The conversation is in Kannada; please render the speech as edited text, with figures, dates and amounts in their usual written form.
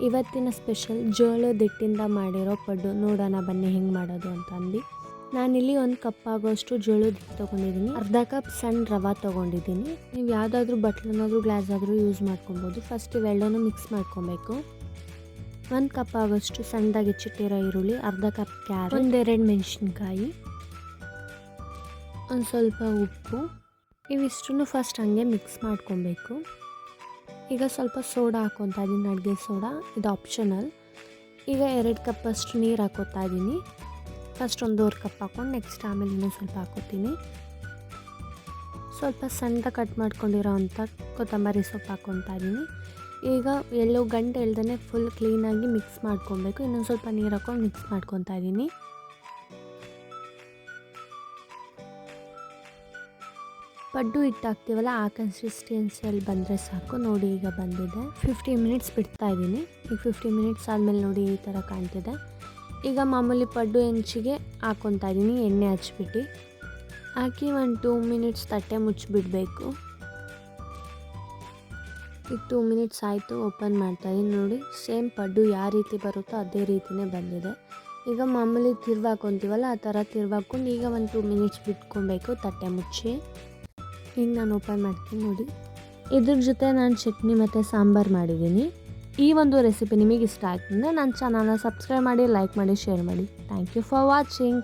ಇವತ್ತಿನ ಸ್ಪೆಷಲ್ ಜೋಳದ ಹಿಟ್ಟಿಂದ ಮಾಡಿರೋ ಪಡ್ಡು ನೋಡೋಣ ಬನ್ನಿ ಹೆಂಗೆ ಮಾಡೋದು ಅಂತ ಅಂದು. ನಾನಿಲ್ಲಿ 1 ಕಪ್ ಆಗೋಷ್ಟು ಜೋಳದ ಹಿಟ್ಟು ತೊಗೊಂಡಿದ್ದೀನಿ. ಅರ್ಧ ಕಪ್ ಸಣ್ಣ ರವೆ ತೊಗೊಂಡಿದ್ದೀನಿ. ನೀವು ಯಾವುದಾದ್ರೂ ಬಟ್ಲನ್ನಾದರೂ ಗ್ಲಾಸ್ ಆದರೂ ಯೂಸ್ ಮಾಡ್ಕೊಬೋದು. ಫಸ್ಟ್ ಇವೆಲ್ಲನೂ ಮಿಕ್ಸ್ ಮಾಡ್ಕೊಬೇಕು. 1 ಕಪ್ ಆಗೋಷ್ಟು ಸಣ್ಣದಾಗಿ ಹೆಚ್ಚಿಟ್ಟಿರೋ ಈರುಳ್ಳಿ, ಅರ್ಧ ಕಪ್ ಕ್ಯಾರೆಟ್, 1-2 ಮೆಣಸಿನ್ಕಾಯಿ, ಒಂದು ಸ್ವಲ್ಪ ಉಪ್ಪು, ಇವಿಷ್ಟನ್ನು ಫಸ್ಟ್ ಹಂಗೆ ಮಿಕ್ಸ್ ಮಾಡ್ಕೊಬೇಕು. ಈಗ ಸ್ವಲ್ಪ ಸೋಡಾ ಹಾಕ್ಕೊತಾ ಇದ್ದೀನಿ, ಅಡುಗೆ ಸೋಡಾ, ಇದು ಆಪ್ಷನಲ್. ಈಗ 2 ಕಪ್ಪಷ್ಟು ನೀರು ಹಾಕ್ಕೊತಾ ಇದ್ದೀನಿ. ಫಸ್ಟ್ 1.5 ಕಪ್ ಹಾಕ್ಕೊಂಡು ನೆಕ್ಸ್ಟ್ ಆಮೇಲೆ ಇನ್ನೂ ಸ್ವಲ್ಪ ಹಾಕ್ಕೊತೀನಿ. ಸ್ವಲ್ಪ ಸಣ್ಣದಾಗಿ ಕಟ್ ಮಾಡ್ಕೊಂಡಿರೋ ಅಂಥ ಕೊತ್ತಂಬರಿ ಸೊಪ್ಪು ಹಾಕ್ಕೊತಾ ಇದ್ದೀನಿ. ಈಗ ಎಲ್ಲೋ ಗಂಟೆ ಇಲ್ದೇ ಫುಲ್ ಕ್ಲೀನಾಗಿ ಮಿಕ್ಸ್ ಮಾಡ್ಕೊಬೇಕು. ಇನ್ನೊಂದು ಸ್ವಲ್ಪ ನೀರು ಹಾಕ್ಕೊಂಡು ಮಿಕ್ಸ್ ಮಾಡ್ಕೊತಾ ಇದ್ದೀನಿ. ಪಡ್ಡು ಹಿಟ್ಟು ಹಾಕ್ತೀವಲ್ಲ ಆ ಕನ್ಸಿಸ್ಟೆನ್ಸಿಯಲ್ಲಿ ಬಂದರೆ ಸಾಕು. ನೋಡಿ ಈಗ ಬಂದಿದೆ. 15 ಮಿನಿಟ್ಸ್ ಬಿಡ್ತಾ ಇದ್ದೀನಿ. ಈಗ 15 ಮಿನಿಟ್ಸ್ ಆದಮೇಲೆ ನೋಡಿ ಈ ಥರ ಕಾಣ್ತಿದೆ. ಈಗ ಮಾಮೂಲಿ ಪಡ್ಡು ಹೆಂಚಿಗೆ ಹಾಕ್ಕೊತಾ ಇದ್ದೀನಿ, ಎಣ್ಣೆ ಹಚ್ಬಿಟ್ಟು ಹಾಕಿ 2 ಮಿನಿಟ್ಸ್ ತಟ್ಟೆ ಮುಚ್ಚಿಬಿಡಬೇಕು. ಈಗ 2 ಮಿನಿಟ್ಸ್ ಆಯಿತು, ಓಪನ್ ಮಾಡ್ತಾಯಿದ್ದೀನಿ. ನೋಡಿ ಸೇಮ್ ಪಡ್ಡು ಯಾವ ರೀತಿ ಬರುತ್ತೋ ಅದೇ ರೀತಿಯೇ ಬಂದಿದೆ. ಈಗ ಮಾಮೂಲಿ ತಿರ್ವಾಕೊಂತೀವಲ್ಲ ಆ ಥರ ತಿರ್ವಾಕೊಂಡು ಈಗ 2 ಮಿನಿಟ್ಸ್ ಬಿಟ್ಕೊಬೇಕು ತಟ್ಟೆ ಮುಚ್ಚಿ. ಈಗ ನಾನು ಓಪನ್ ಮಾಡ್ತೀನಿ ನೋಡಿ. ಇದ್ರ ಜೊತೆ ನಾನು ಚಟ್ನಿ ಮತ್ತು ಸಾಂಬಾರು ಮಾಡಿದ್ದೀನಿ. ಈ ಒಂದು ರೆಸಿಪಿ ನಿಮಗೆ ಇಷ್ಟ ಆಯ್ತಂದರೆ ನನ್ನ ಚಾನಲ್ನ ಸಬ್ಸ್ಕ್ರೈಬ್ ಮಾಡಿ, ಲೈಕ್ ಮಾಡಿ, ಶೇರ್ ಮಾಡಿ. Thank you for watching.